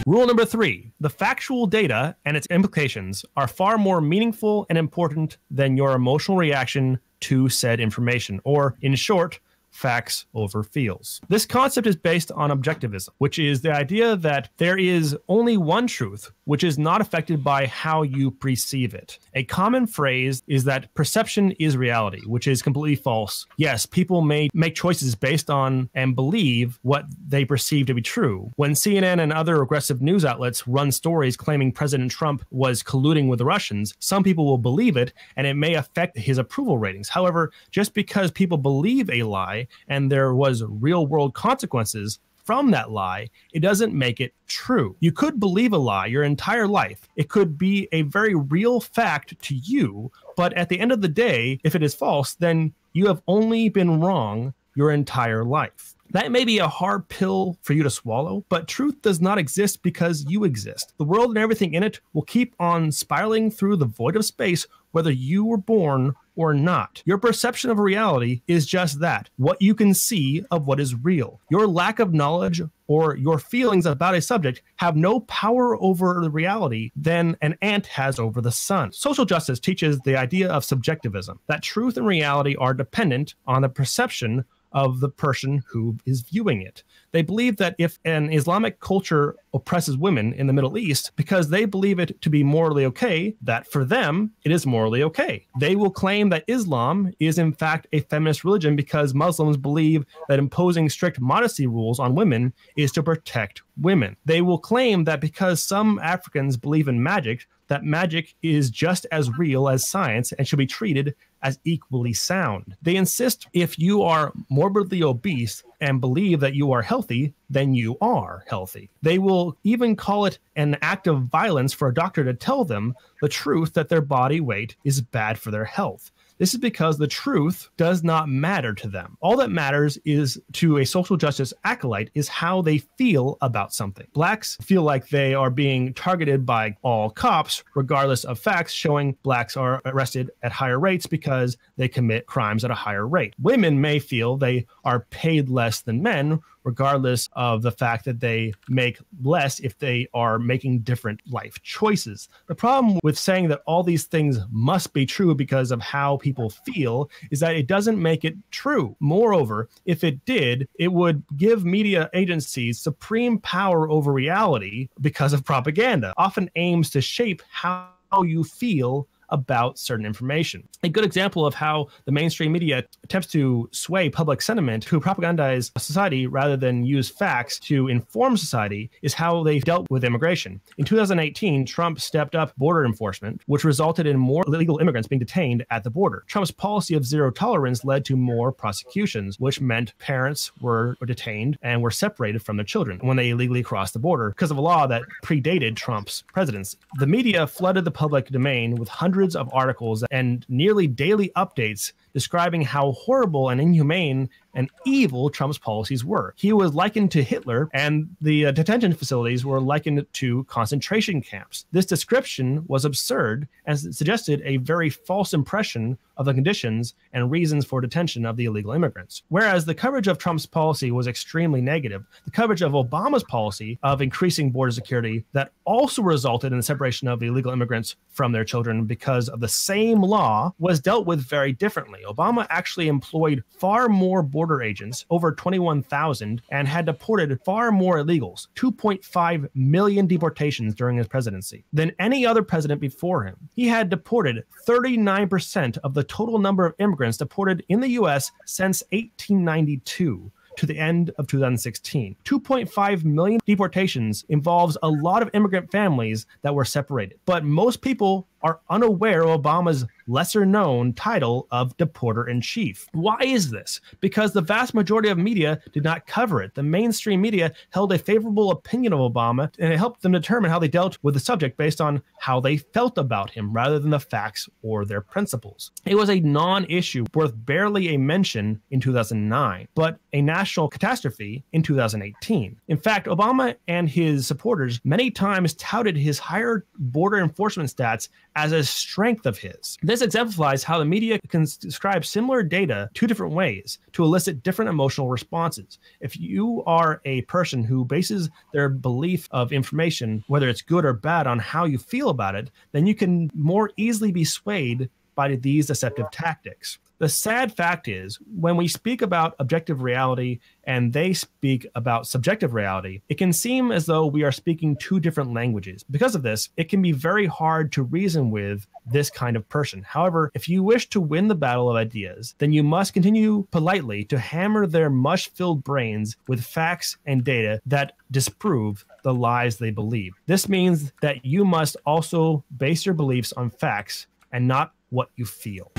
Rule number 3, the factual data and its implications are far more meaningful and important than your emotional reaction to said information, or in short, facts over feels. This concept is based on objectivism, which is the idea that there is only one truth, which is not affected by how you perceive it. A common phrase is that perception is reality, which is completely false. Yes, people may make choices based on and believe what they perceive to be true. When CNN and other aggressive news outlets run stories claiming President Trump was colluding with the Russians, some people will believe it, and it may affect his approval ratings. However, just because people believe a lie and there was real-world consequences from that lie, it doesn't make it true. You could believe a lie your entire life. It could be a very real fact to you, but at the end of the day, if it is false, then you have only been wrong your entire life. That may be a hard pill for you to swallow, but truth does not exist because you exist. The world and everything in it will keep on spiraling through the void of space whether you were born or not. Your perception of reality is just that, what you can see of what is real. Your lack of knowledge or your feelings about a subject have no power over the reality than an ant has over the sun. Social justice teaches the idea of subjectivism, that truth and reality are dependent on the perception of the person who is viewing it. They believe that if an Islamic culture oppresses women in the Middle East because they believe it to be morally okay, that for them, it is morally okay. They will claim that Islam is in fact a feminist religion because Muslims believe that imposing strict modesty rules on women is to protect women. They will claim that because some Africans believe in magic, that magic is just as real as science and should be treated as equally sound. They insist if you are morbidly obese and believe that you are healthy, then you are healthy. They will even call it an act of violence for a doctor to tell them the truth that their body weight is bad for their health. This is because the truth does not matter to them. All that matters is to a social justice acolyte is how they feel about something. Blacks feel like they are being targeted by all cops, regardless of facts showing blacks are arrested at higher rates because they commit crimes at a higher rate. Women may feel they are paid less than men, regardless of the fact that they make less if they are making different life choices. The problem with saying that all these things must be true because of how people feel is that it doesn't make it true. Moreover, if it did, it would give media agencies supreme power over reality because of propaganda, often aims to shape how you feel about certain information. A good example of how the mainstream media attempts to sway public sentiment to propagandize society rather than use facts to inform society is how they dealt with immigration. In 2018, Trump stepped up border enforcement, which resulted in more illegal immigrants being detained at the border. Trump's policy of zero tolerance led to more prosecutions, which meant parents were detained and were separated from their children when they illegally crossed the border because of a law that predated Trump's presidency. The media flooded the public domain with hundreds of articles and nearly daily updates describing how horrible and inhumane and evil Trump's policies were. He was likened to Hitler, and the detention facilities were likened to concentration camps. This description was absurd and suggested a very false impression of the conditions and reasons for detention of the illegal immigrants. Whereas the coverage of Trump's policy was extremely negative, the coverage of Obama's policy of increasing border security that also resulted in the separation of illegal immigrants from their children because of the same law was dealt with very differently. Obama actually employed far more border agents, over 21,000, and had deported far more illegals, 2.5 million deportations during his presidency, than any other president before him. He had deported 39% of the total number of immigrants deported in the U.S. since 1892. To the end of 2016. 2.5 million deportations involves a lot of immigrant families that were separated. But most people are unaware of Obama's lesser-known title of deporter-in-chief. Why is this? Because the vast majority of media did not cover it. The mainstream media held a favorable opinion of Obama, and it helped them determine how they dealt with the subject based on how they felt about him rather than the facts or their principles. It was a non-issue worth barely a mention in 2009, but a national catastrophe in 2018. In fact, Obama and his supporters many times touted his higher border enforcement stats as a strength of his. This exemplifies how the media can describe similar data two different ways to elicit different emotional responses. If you are a person who bases their belief of information, whether it's good or bad, on how you feel about it, then you can more easily be swayed by these deceptive tactics. The sad fact is, when we speak about objective reality and they speak about subjective reality, it can seem as though we are speaking two different languages. Because of this, it can be very hard to reason with this kind of person. However, if you wish to win the battle of ideas, then you must continue politely to hammer their mush-filled brains with facts and data that disprove the lies they believe. This means that you must also base your beliefs on facts and not what you feel.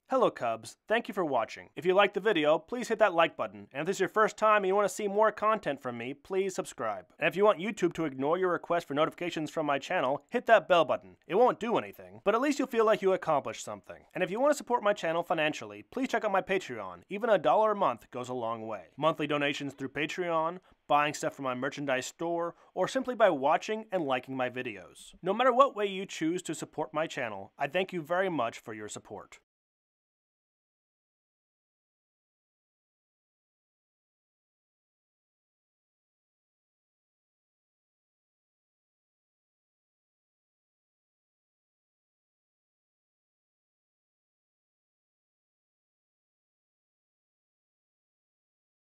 Hello Cubs, thank you for watching. If you liked the video, please hit that like button, and if this is your first time and you want to see more content from me, please subscribe. And if you want YouTube to ignore your request for notifications from my channel, hit that bell button. It won't do anything, but at least you'll feel like you accomplished something. And if you want to support my channel financially, please check out my Patreon. Even $1 a month goes a long way. Monthly donations through Patreon, buying stuff from my merchandise store, or simply by watching and liking my videos. No matter what way you choose to support my channel, I thank you very much for your support.